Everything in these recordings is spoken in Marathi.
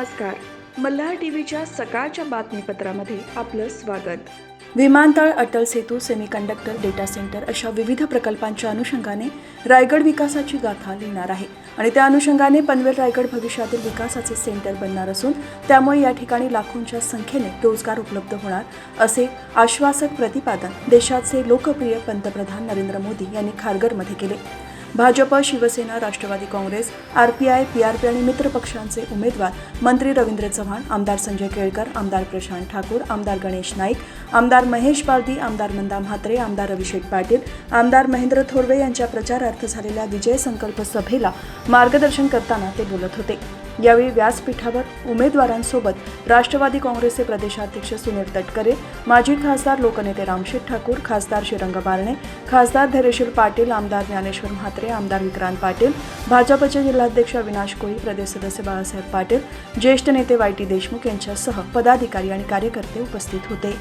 नमस्कार. मल्हार टीव्हीच्या सकाळच्या बातमीपत्रामध्ये आपलं स्वागत. विमानतळ, Atal Setu, semiconductor, data centre अशा विविध प्रकल्पांच्या अनुषंगाने रायगड विकासाची गाथा लिहिणार आहे आणि त्या अनुषंगाने पनवेल रायगड भविष्यातील विकासाचे सेंटर बनणार असून त्यामुळे या ठिकाणी लाखोंच्या संख्येने रोजगार उपलब्ध होणार असे आश्वासक प्रतिपादन देशाचे लोकप्रिय पंतप्रधान नरेंद्र मोदी यांनी खारघरमध्ये केले. भाजप, शिवसेना, राष्ट्रवादी काँग्रेस, आरपीआय, पीआरपी आणि मित्र पक्षांचे उमेदवार मंत्री रवींद्र चव्हाण, आमदार संजय केळकर, आमदार प्रशांत ठाकूर, आमदार गणेश नाईक, आमदार महेश बालदी, आमदार मंदा म्हात्रे, आमदार अभिषेक पाटील, आमदार महेंद्र थोरवे यांच्या प्रचारार्थ झालेल्या विजय संकल्प सभेला मार्गदर्शन करताना ते बोलत होते. यावेळी व्यासपीठावर उमेदवारांसोबत राष्ट्रवादी काँग्रेसचे प्रदेशाध्यक्ष सुनील तटकरे, माजी खासदार लोकनेते रामशेठ ठाकूर, खासदार श्रीरंग बारणे, खासदार धैर्यशील पाटील, आमदार ज्ञानेश्वर म्हात्रे, आमदार विक्रांत पाटील, भाजपचे जिल्हाध्यक्ष अविनाश कोळी, प्रदेश सदस्य बाळासाहेब पाटील, ज्येष्ठ नेते वाय.टी. देशमुख यांच्यासह पदाधिकारी आणि कार्यकर्ते उपस्थित होते.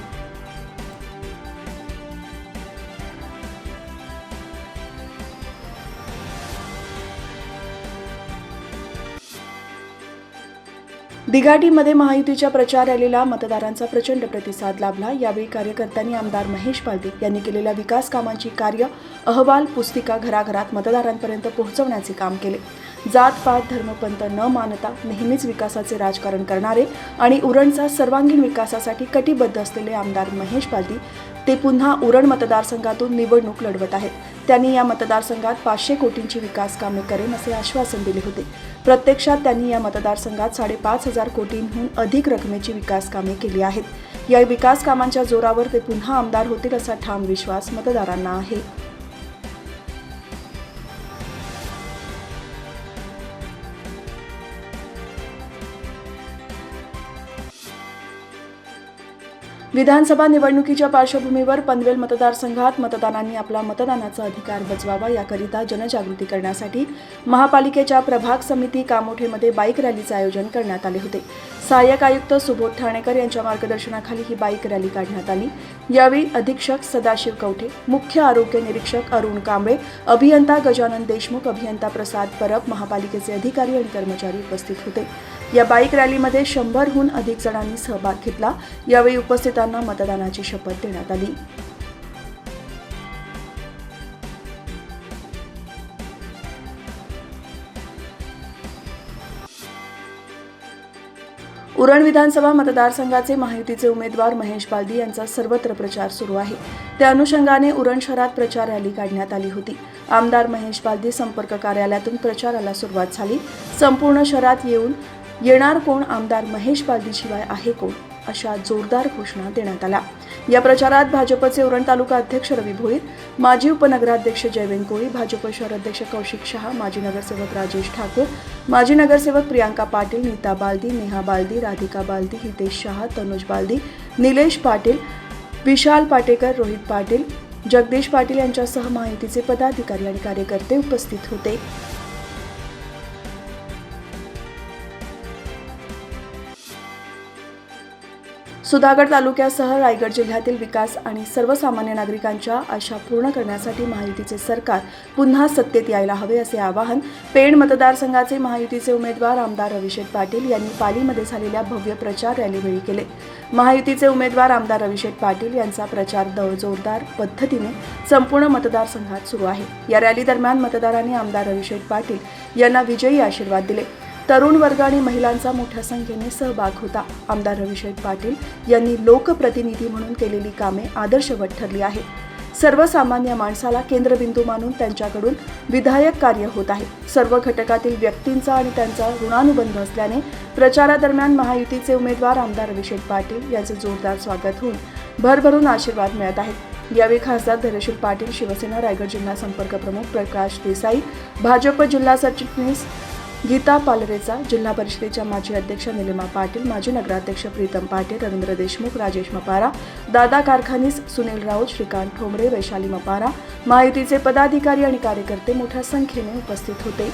दिघाटीमध्ये महायुतीच्या प्रचार रॅलीला मतदारांचा प्रचंड प्रतिसाद लाभला. यावेळी कार्यकर्त्यांनी आमदार महेश बालदी यांनी केलेल्या विकास कामांची कार्य अहवाल पुस्तिका घराघरात मतदारांपर्यंत पोहोचवण्याचे काम केले. जात पात धर्म पंथ न मानता नेहमीच विकासाचे राजकारण करणारे आणि उरणचा सर्वांगीण विकासासाठी कटिबद्ध असलेले आमदार महेश बालदी ते पुन्हा उरण मतदारसंघातून निवडणूक लढवत आहेत. त्यांनी या मतदारसंघात 500 कोटींची विकास कामे करेन असे आश्वासन दिले होते. प्रत्यक्षात त्यांनी या मतदारसंघात 5,500 कोटींहून अधिक रकमेची विकास कामे केली आहेत. या विकास कामांच्या जोरावर ते पुन्हा आमदार होतील असा ठाम विश्वास मतदारांना आहे. विधानसभा निवडणुकीच्या पार्श्वभूमीवर पनवेल मतदारसंघात मतदारांनी आपला मतदानाचा अधिकार बजवावा याकरिता जनजागृती करण्यासाठी महापालिकेच्या प्रभाग समिती कामोठेमध्ये बाईक रॅलीचे आयोजन करण्यात आले होते. सहाय्यक आयुक्त सुबोध ठाणेकर यांच्या मार्गदर्शनाखाली ही बाईक रॅली काढण्यात आली. यावेळी अधीक्षक सदाशिव कवठे, मुख्य आरोग्य निरीक्षक अरुण कांबळे, अभियंता गजानन देशमुख, अभियंता प्रसाद परब, महापालिकेचे अधिकारी आणि कर्मचारी उपस्थित होते. या बाईक रॅलीमध्ये 100हून अधिक जणांनी सहभाग घेतला. यावेळी उपस्थितांना मतदानाची शपथ देण्यात आली. उरण विधानसभा मतदारसंघाचे महायुतीचे उमेदवार महेश बालदी यांचा सर्वत्र प्रचार सुरू आहे. त्या अनुषंगाने उरण शहरात प्रचार रॅली काढण्यात आली होती. आमदार महेश बालदी संपर्क कार्यालयातून प्रचाराला सुरुवात झाली. संपूर्ण शहरात येणार कोण, आमदार महेश बालदीशिवाय आहे कोण, अशा जोरदार घोषणा देण्यात आल्या. या प्रचारात भाजपचे उरण तालुका अध्यक्ष रवी भोईर, माजी उपनगराध्यक्ष जयवेन कोळी, भाजप शहर अध्यक्ष कौशिक शहा, माजी नगरसेवक राजेश ठाकूर, माजी नगरसेवक प्रियांका पाटील, नीता बालदी, नेहा बालदी, राधिका बालदी, हितेश शहा, तनुज बालदी, निलेश पाटील, विशाल पाटेकर, रोहित पाटील, जगदीश पाटील यांच्यासह महायुतीचे पदाधिकारी आणि कार्यकर्ते उपस्थित होते. सुधागड तालुक्यासह रायगड जिल्ह्यातील विकास आणि सर्वसामान्य नागरिकांच्या आशा पूर्ण करण्यासाठी महायुतीचे सरकार पुन्हा सत्तेत यायला हवे असे आवाहन पेण मतदारसंघाचे महायुतीचे उमेदवार आमदार अभिषेक पाटील यांनी पालीमध्ये झालेल्या भव्य प्रचार रॅलीवेळी केले. महायुतीचे उमेदवार आमदार अभिषेक पाटील यांचा प्रचार जोरदार पद्धतीने संपूर्ण मतदारसंघात सुरू आहे. या रॅली दरम्यान मतदारांनी आमदार अभिषेक पाटील यांना विजयी आशीर्वाद दिले. तरुण वर्ग आणि महिलांचा मोठ्या संख्येने सहभाग होता. आमदार अभिषेक पाटील यांनी लोकप्रतिनिधी म्हणून केलेली कामे आदर्शवत ठरली आहे. सर्वसामान्य माणसाला केंद्रबिंदू मानून त्यांच्याकडून विधायक कार्य होत आहे. सर्व घटकातील व्यक्तींचा आणि त्यांचा ऋणानुबंध असल्याने प्रचारादरम्यान महायुतीचे उमेदवार आमदार अभिषेक पाटील यांचे जोरदार स्वागत होऊन भरभरून आशीर्वाद मिळत आहेत. यावेळी खासदार धैर्यशील पाटील, शिवसेना रायगड जिल्हा संपर्क प्रमुख प्रकाश देसाई, भाजप जिल्हा सरचिटणीस गीता पालरेचा, जिल्हा परिषदेच्या माजी अध्यक्ष निलिमा पाटील, माजी नगराध्यक्ष प्रीतम पाटील, रवींद्र देशमुख, राजेश मपारा, दादा कारखानीस, सुनील राऊत, श्रीकांत ठोंबरे, वैशाली मपारा, महायुतीचे पदाधिकारी आणि कार्यकर्ते मोठ्या संख्येने उपस्थित होते.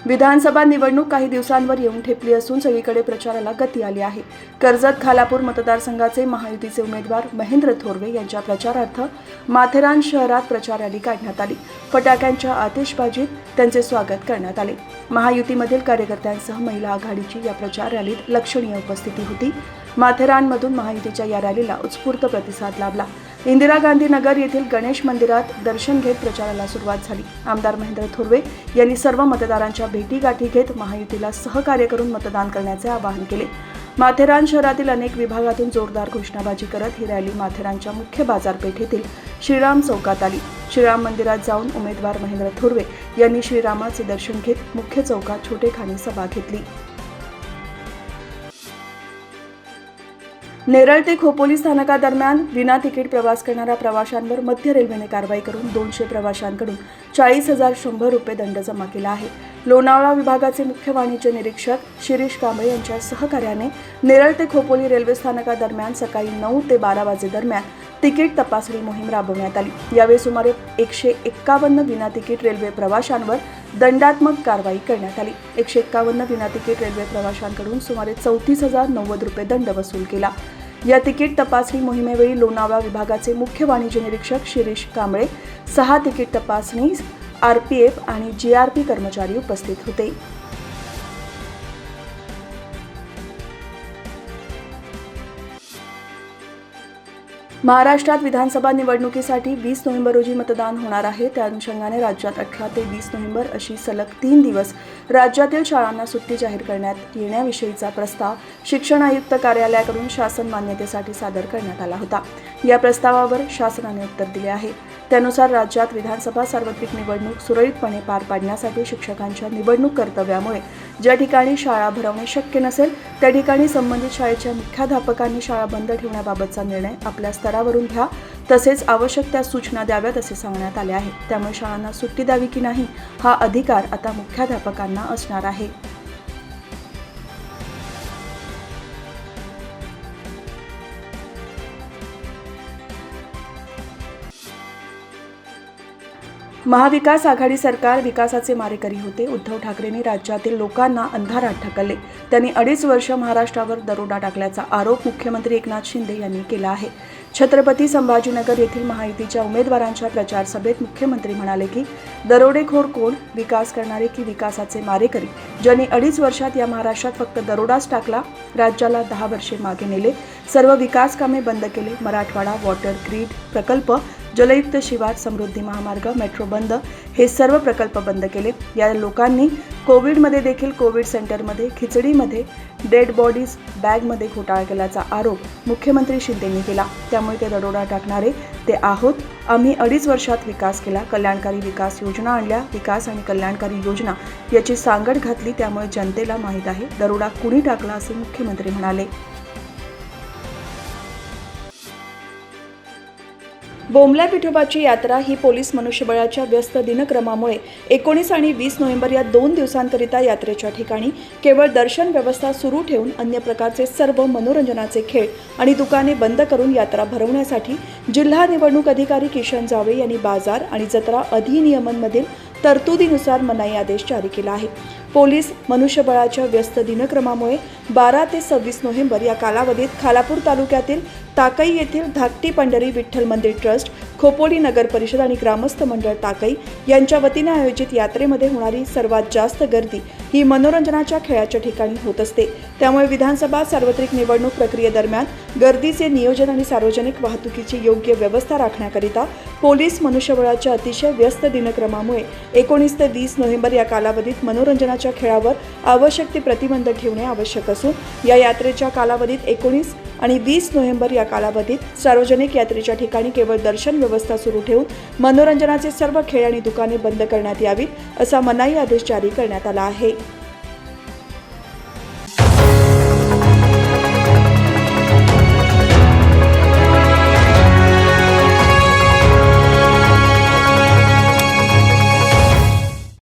विधानसभा निवडणूक काही दिवसांवर येऊन ठेपली असून सगळीकडे प्रचाराला गती आली आहे. कर्जत खालापूर मतदारसंघाचे महायुतीचे उमेदवार महेंद्र थोरवे यांच्या प्रचारार्थ माथेरान शहरात प्रचार रॅली काढण्यात आली. फटाक्यांच्या आतिषबाजीत त्यांचे स्वागत करण्यात आले. महायुतीमधील कार्यकर्त्यांसह महिला आघाडीची या प्रचार रॅलीत लक्षणीय उपस्थिती होती. माथेरानमधून महायुतीच्या या रॅलीला उत्स्फूर्त प्रतिसाद लाभला. इंदिरा गांधी नगर येथील गणेश मंदिरात दर्शन घेत प्रचाराला सुरुवात झाली. आमदार महेंद्र थोरवे यांनी सर्व मतदारांच्या भेटीगाठी घेत महायुतीला सहकार्य करून मतदान करण्याचे आवाहन केले. माथेरान शहरातील अनेक विभागातून जोरदार घोषणाबाजी करत ही रॅली माथेरानच्या मुख्य बाजारपेठेतील श्रीराम चौकात आली. श्रीराम मंदिरात जाऊन उमेदवार महेंद्र थोरवे यांनी श्रीरामाचे दर्शन घेत मुख्य चौकात छोटेखानी सभा घेतली. नेरळ ते खोपोली स्थानकादरम्यान विना तिकीट प्रवास करणाऱ्या प्रवाशांवर मध्य रेल्वेने कारवाई करून 200 प्रवाशांकडून 40,100 रुपये दंड जमा केला आहे. लोणावळा विभागाचे मुख्य वाणिज्य निरीक्षक शिरीष कांबळे यांच्या सहकार्याने नेरळ ते खोपोली रेल्वे स्थानकादरम्यान सकाळी 9 ते 12 वाजे दरम्यान तिकीट तपासणी मोहीम राबवण्यात आली. यावेळी सुमारे 151 विना तिकीट रेल्वे प्रवाशांवर दंडात्मक कारवाई करण्यात आली. 151 विना तिकीट रेल्वे प्रवाशांकडून सुमारे 34,090 रुपये दंड वसूल केला. या तिकीट तपासणी मोहिमेवेळी लोणावळा विभागाचे मुख्य वाणिज्य निरीक्षक शिरीष कांबळे, 6 तिकीट तपासणी RPF आणि GRP कर्मचारी उपस्थित होते. महाराष्ट्रात विधानसभा निवडणुकीसाठी 20 नोव्हेंबर रोजी मतदान होणार आहे. त्या अनुषंगाने राज्यात 18 ते 20 नोव्हेंबर अशी सलग 3 दिवस राज्यातील शाळांना सुट्टी जाहीर करण्यात येण्याविषयीचा प्रस्ताव शिक्षण आयुक्त कार्यालयाकडून शासन मान्यतेसाठी सादर करण्यात आला होता. या प्रस्तावावर शासनाने उत्तर दिले आहे. त्यानुसार राज्यात विधानसभा सार्वत्रिक निवडणूक सुरळीतपणे पार पाडण्यासाठी शिक्षकांच्या निवडणूक कर्तव्यामुळे ज्या ठिकाणी शाळा भरवणे शक्य नसेल त्या ठिकाणी संबंधित शाळेच्या मुख्याध्यापकांनी शाळा बंद ठेवण्याबाबतचा निर्णय आपल्या स्तरावरून घ्या, तसेच आवश्यक त्या सूचना द्याव्यात असे सांगण्यात आले आहे. त्यामुळे शाळांना सुट्टी द्यावी की नाही हा अधिकार आता मुख्याध्यापकांना असणार आहे. महाविकास आघाडी सरकार विकासाचे मारेकरी होते. उद्धव ठाकरेंनी राज्यातील लोकांना अंधारात ढकलले. त्यांनी 2.5 वर्ष महाराष्ट्रावर दरोडा टाकल्याचा आरोप मुख्यमंत्री एकनाथ शिंदे यांनी केला आहे. छत्रपती संभाजीनगर येथील महायुतीच्या उमेदवारांच्या प्रचार सभेत मुख्यमंत्री म्हणाले की दरोडेखोर कोण, विकास करणारे की विकासाचे मारेकरी, ज्यांनी 2.5 वर्षात या महाराष्ट्रात फक्त दरोडाच टाकला, राज्याला 10 वर्षे मागे नेले, सर्व विकास कामे बंद केले, मराठवाडा वॉटर ग्रीड प्रकल्प, जलयुक्त शिवार, समृद्धी महामार्ग, मेट्रो बंद, हे सर्व प्रकल्प बंद केले. या लोकांनी कोविडमध्ये देखील कोविड सेंटरमध्ये, खिचडीमध्ये, डेड बॉडीज बॅगमध्ये घोटाळा केल्याचा आरोप मुख्यमंत्री शिंदेंनी केला. त्यामुळे ते दरोडा टाकणारे ते आहोत. आम्ही 2.5 वर्षात विकास केला, कल्याणकारी विकास योजना आणल्या, विकास आणि कल्याणकारी योजना याची सांगड घातली. त्यामुळे जनतेला माहीत आहे दरोडा कुणी टाकला असे मुख्यमंत्री म्हणाले. बोंबला विठोबाची यात्रा ही पोलीस मनुष्यबळाच्या व्यस्त दिनक्रमामुळे 19 आणि 20 नोव्हेंबर या 2 दिवसांकरिता यात्रेच्या ठिकाणी केवळ दर्शन व्यवस्था सुरू ठेवून अन्य प्रकारचे सर्व मनोरंजनाचे खेळ आणि दुकाने बंद करून यात्रा भरवण्यासाठी जिल्हा निवडणूक अधिकारी किशन जावळे यांनी बाजार आणि जत्रा अधिनियमांमधील तरतुदीनुसार मनाई आदेश जारी केला आहे. पोलीस मनुष्यबळाच्या व्यस्त दिनक्रमामुळे 12 ते 26 नोव्हेंबर या कालावधीत खालापूर तालुक्यातील ताकई येथील धाकटी पंढरी विठ्ठल मंदिर ट्रस्ट, खोपोली नगर परिषद आणि ग्रामस्थ मंडळ ताकई यांच्या वतीने आयोजित यात्रेमध्ये होणारी सर्वात जास्त गर्दी ही मनोरंजनाच्या खेळाच्या ठिकाणी होत असते. त्यामुळे विधानसभा सार्वत्रिक निवडणूक प्रक्रियेदरम्यान गर्दीचे नियोजन आणि सार्वजनिक वाहतुकीची योग्य व्यवस्था राखण्याकरिता पोलीस मनुष्यबळाच्या अतिशय व्यस्त दिनक्रमामुळे 19 ते 20 नोव्हेंबर या कालावधीत मनोरंजनाच्या खेळावर आवश्यक ते प्रतिबंध ठेवणे आवश्यक असून या यात्रेच्या कालावधीत 19 आणि 20 नोव्हेंबर या कालावधीत सार्वजनिक यात्रेच्या ठिकाणी केवळ दर्शन व्यवस्था सुरू ठेवून मनोरंजनाचे सर्व खेळ आणि दुकाने बंद करण्यात यावीत असा मनाई आदेश जारी करण्यात आला आहे.